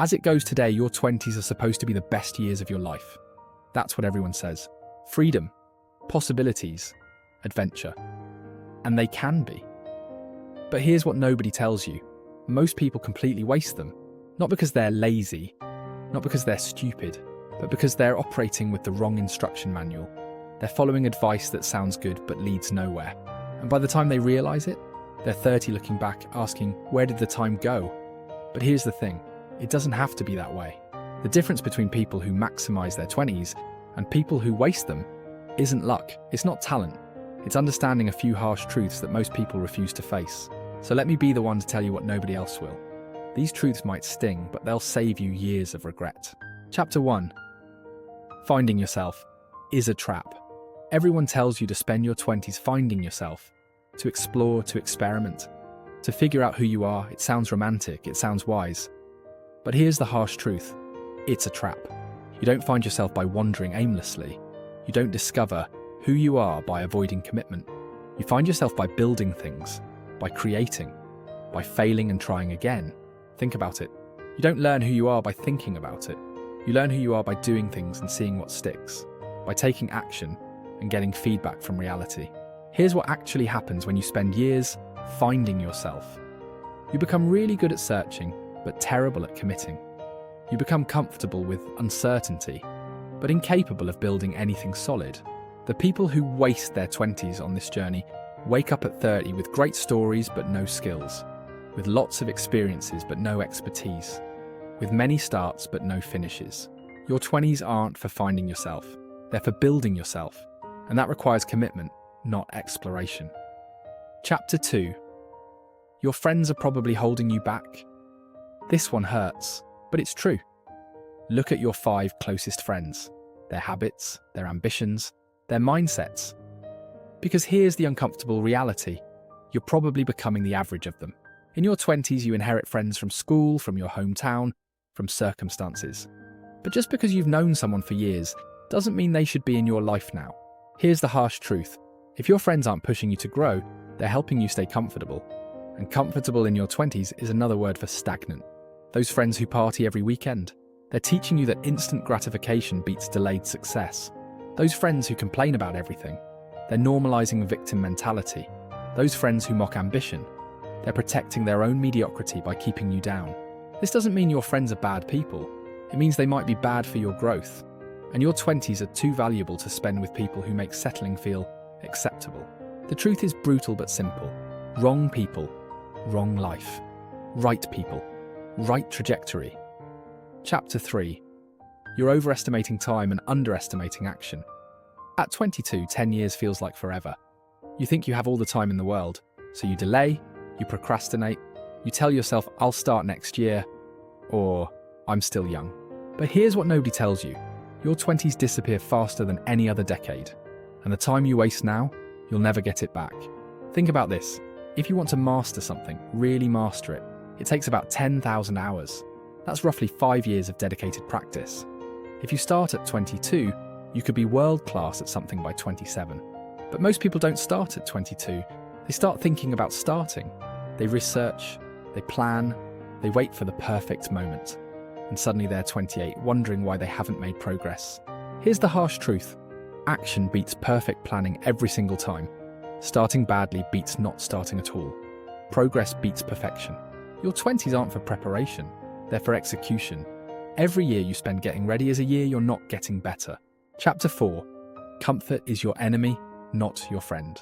As it goes today, your 20s are supposed to be the best years of your life. That's what everyone says. Freedom, possibilities, adventure. And they can be. But here's what nobody tells you. Most people completely waste them. Not because they're lazy, not because they're stupid, but because they're operating with the wrong instruction manual. They're following advice that sounds good but leads nowhere. And by the time they realize it, they're 30 looking back, asking, where did the time go? But here's the thing, it doesn't have to be that way. The difference between people who maximize their 20s and people who waste them isn't luck, it's not talent. It's understanding a few harsh truths that most people refuse to face. So let me be the one to tell you what nobody else will. These truths might sting, but they'll save you years of regret. Chapter 1. Finding yourself is a trap. Everyone tells you to spend your 20s finding yourself, to explore, to experiment, to figure out who you are. It sounds romantic, it sounds wise. But here's the harsh truth. It's a trap. You don't find yourself by wandering aimlessly. You don't discover who you are by avoiding commitment. You find yourself by building things, by creating, by failing and trying again. Think about it. You don't learn who you are by thinking about it. You learn who you are by doing things and seeing what sticks, by taking action and getting feedback from reality. Here's what actually happens when you spend years finding yourself. You become really good at searching, but terrible at committing. You become comfortable with uncertainty, but incapable of building anything solid. The people who waste their 20s on this journey wake up at 30 with great stories but no skills, with lots of experiences but no expertise, with many starts but no finishes. Your 20s aren't for finding yourself, they're for building yourself, and that requires commitment, not exploration. Chapter 2. Your friends are probably holding you back. This one hurts, but it's true. Look at your 5 closest friends, their habits, their ambitions, their mindsets. Because here's the uncomfortable reality. You're probably becoming the average of them. In your 20s, you inherit friends from school, from your hometown, from circumstances. But just because you've known someone for years doesn't mean they should be in your life now. Here's the harsh truth. If your friends aren't pushing you to grow, they're helping you stay comfortable. And comfortable in your 20s is another word for stagnant. Those friends who party every weekend, they're teaching you that instant gratification beats delayed success. Those friends who complain about everything, they're normalizing victim mentality. Those friends who mock ambition, they're protecting their own mediocrity by keeping you down. This doesn't mean your friends are bad people. It means they might be bad for your growth. And your 20s are too valuable to spend with people who make settling feel acceptable. The truth is brutal but simple. Wrong people, wrong life. Right people, right trajectory. Chapter 3. You're overestimating time and underestimating action. At 22, 10 years feels like forever. You think you have all the time in the world, so you delay, you procrastinate, you tell yourself, I'll start next year, or I'm still young. But here's what nobody tells you. Your 20s disappear faster than any other decade, and the time you waste now, you'll never get it back. Think about this. If you want to master something, really master it, it takes about 10,000 hours. That's roughly 5 years of dedicated practice. If you start at 22, you could be world-class at something by 27. But most people don't start at 22. They start thinking about starting. They research, they plan, they wait for the perfect moment. And suddenly they're 28, wondering why they haven't made progress. Here's the harsh truth. Action beats perfect planning every single time. Starting badly beats not starting at all. Progress beats perfection. Your 20s aren't for preparation, they're for execution. Every year you spend getting ready is a year you're not getting better. Chapter 4. Comfort is your enemy, not your friend.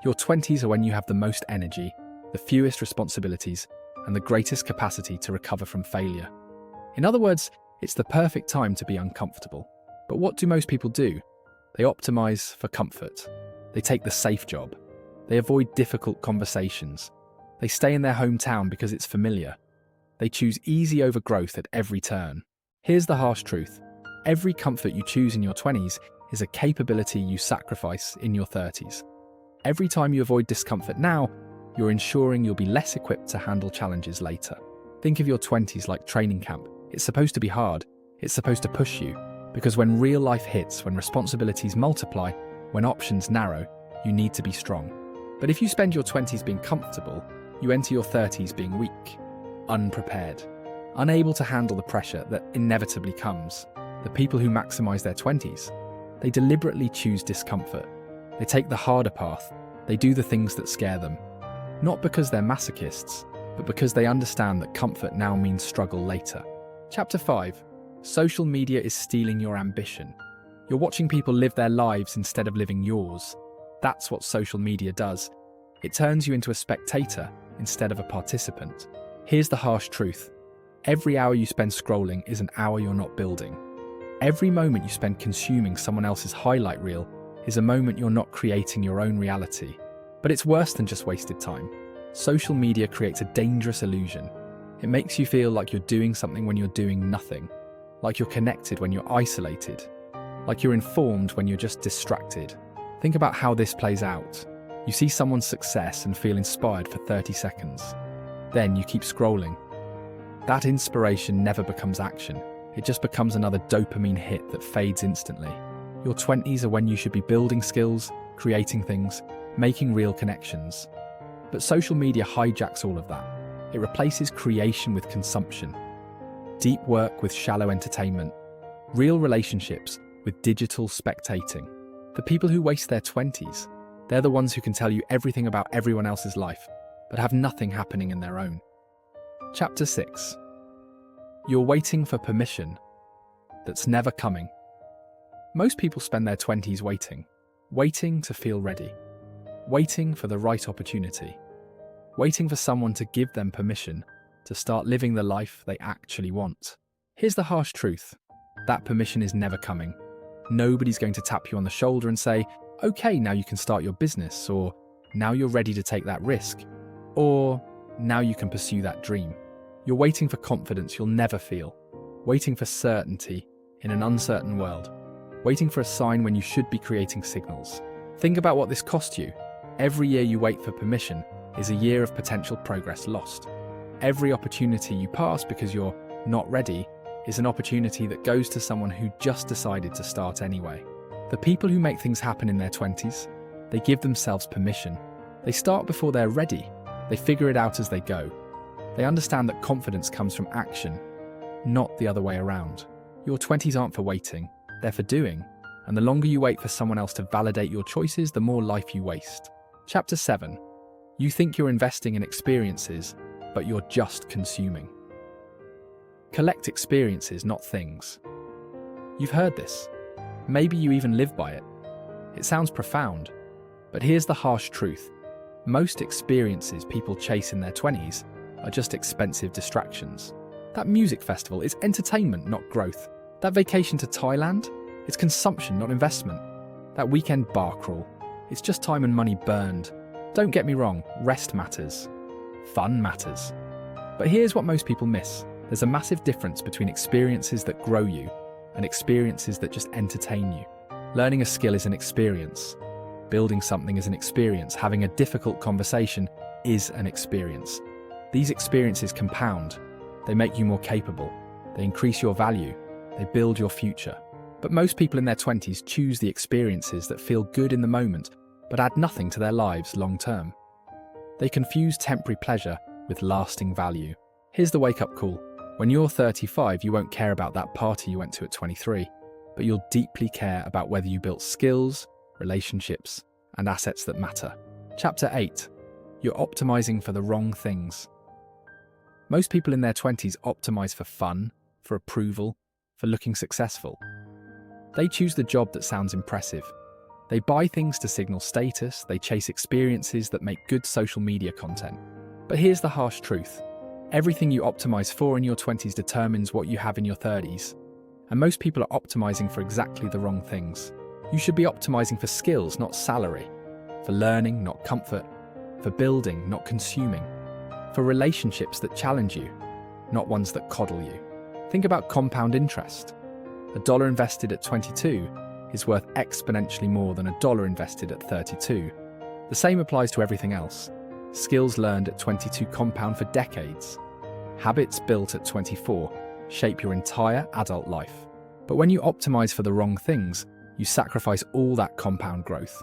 Your 20s are when you have the most energy, the fewest responsibilities, and the greatest capacity to recover from failure. In other words, it's the perfect time to be uncomfortable. But what do most people do? They optimize for comfort. They take the safe job. They avoid difficult conversations. They stay in their hometown because it's familiar. They choose easy over growth at every turn. Here's the harsh truth. Every comfort you choose in your 20s is a capability you sacrifice in your 30s. Every time you avoid discomfort now, you're ensuring you'll be less equipped to handle challenges later. Think of your 20s like training camp. It's supposed to be hard. It's supposed to push you. Because when real life hits, when responsibilities multiply, when options narrow, you need to be strong. But if you spend your 20s being comfortable, you enter your 30s being weak, unprepared. unable to handle the pressure that inevitably comes. The people who maximize their 20s, they deliberately choose discomfort. They take the harder path. They do the things that scare them. Not because they're masochists, but because they understand that comfort now means struggle later. Chapter 5. Social media is stealing your ambition. You're watching people live their lives instead of living yours. That's what social media does. It turns you into a spectator instead of a participant. Here's the harsh truth. Every hour you spend scrolling is an hour you're not building. Every moment you spend consuming someone else's highlight reel is a moment you're not creating your own reality. But it's worse than just wasted time. Social media creates a dangerous illusion. It makes you feel like you're doing something when you're doing nothing, like you're connected when you're isolated, like you're informed when you're just distracted. Think about how this plays out. You see someone's success and feel inspired for 30 seconds. Then you keep scrolling. That inspiration never becomes action. It just becomes another dopamine hit that fades instantly. Your 20s are when you should be building skills, creating things, making real connections. But social media hijacks all of that. It replaces creation with consumption, deep work with shallow entertainment, real relationships with digital spectating. The people who waste their 20s, they're the ones who can tell you everything about everyone else's life, but have nothing happening in their own. Chapter 6. You're waiting for permission that's never coming. Most people spend their 20s waiting to feel ready, waiting for the right opportunity, waiting for someone to give them permission to start living the life they actually want. Here's the harsh truth. That permission is never coming. Nobody's going to tap you on the shoulder and say, okay, now you can start your business, or now you're ready to take that risk, or now you can pursue that dream. You're waiting for confidence you'll never feel, waiting for certainty in an uncertain world, waiting for a sign when you should be creating signals. Think about what this cost you. Every year you wait for permission is a year of potential progress lost. Every opportunity you pass because you're not ready is an opportunity that goes to someone who just decided to start anyway. The people who make things happen in their 20s, they give themselves permission. They start before they're ready. They figure it out as they go. They understand that confidence comes from action, not the other way around. Your 20s aren't for waiting, they're for doing. And the longer you wait for someone else to validate your choices, the more life you waste. Chapter 7. You think you're investing in experiences, but you're just consuming. Collect experiences, not things. You've heard this. Maybe you even live by it. It sounds profound, but here's the harsh truth. Most experiences people chase in their 20s are just expensive distractions. That music festival is entertainment, not growth. That vacation to Thailand, it's consumption, not investment. That weekend bar crawl, it's just time and money burned. Don't get me wrong, rest matters. Fun matters. But here's what most people miss. There's a massive difference between experiences that grow you and experiences that just entertain you. Learning a skill is an experience. Building something is an experience. Having a difficult conversation is an experience. These experiences compound. They make you more capable. They increase your value. They build your future. But most people in their 20s choose the experiences that feel good in the moment, but add nothing to their lives long term. They confuse temporary pleasure with lasting value. Here's the wake-up call. When you're 35, you won't care about that party you went to at 23, but you'll deeply care about whether you built skills, relationships, and assets that matter. Chapter 8. You're optimizing for the wrong things. Most people in their 20s optimize for fun, for approval, for looking successful. They choose the job that sounds impressive. They buy things to signal status. They chase experiences that make good social media content. But here's the harsh truth. Everything you optimize for in your 20s determines what you have in your 30s. And most people are optimizing for exactly the wrong things. You should be optimizing for skills, not salary. For learning, not comfort. For building, not consuming. For relationships that challenge you, not ones that coddle you. Think about compound interest. $1 invested at 22 is worth exponentially more than $1 invested at 32. The same applies to everything else. Skills learned at 22 compound for decades. Habits built at 24 shape your entire adult life. But when you optimize for the wrong things, you sacrifice all that compound growth.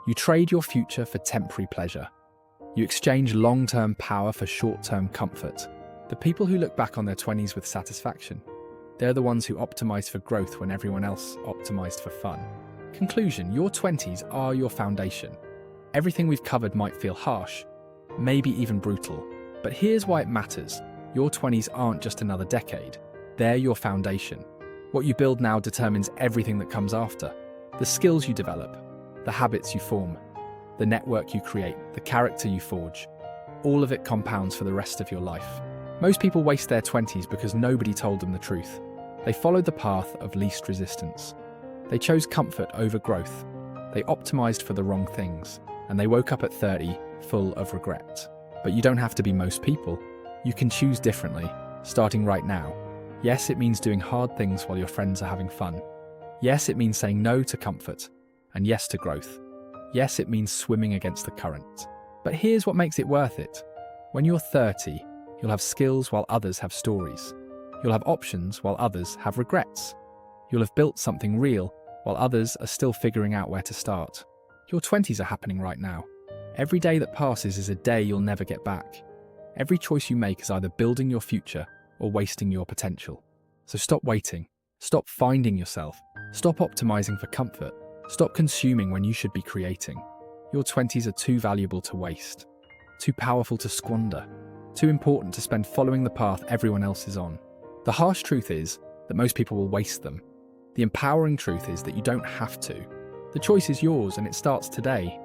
You trade your future for temporary pleasure. You exchange long-term power for short-term comfort. The people who look back on their 20s with satisfaction, they're the ones who optimized for growth when everyone else optimized for fun. Conclusion: your 20s are your foundation. Everything we've covered might feel harsh, maybe even brutal, but here's why it matters. Your 20s aren't just another decade. They're your foundation. What you build now determines everything that comes after. The skills you develop, the habits you form, the network you create, the character you forge. All of it compounds for the rest of your life. Most people waste their 20s because nobody told them the truth. They followed the path of least resistance. They chose comfort over growth. They optimized for the wrong things. And they woke up at 30 full of regret. But you don't have to be most people. You can choose differently, starting right now. Yes, it means doing hard things while your friends are having fun. Yes, it means saying no to comfort, and yes to growth. Yes, it means swimming against the current. But here's what makes it worth it. When you're 30, you'll have skills while others have stories. You'll have options while others have regrets. You'll have built something real while others are still figuring out where to start. Your 20s are happening right now. Every day that passes is a day you'll never get back. Every choice you make is either building your future or wasting your potential. So stop waiting. Stop finding yourself. Stop optimizing for comfort. Stop consuming when you should be creating. Your 20s are too valuable to waste. Too powerful to squander. Too important to spend following the path everyone else is on. The harsh truth is that most people will waste them. The empowering truth is that you don't have to. The choice is yours and it starts today.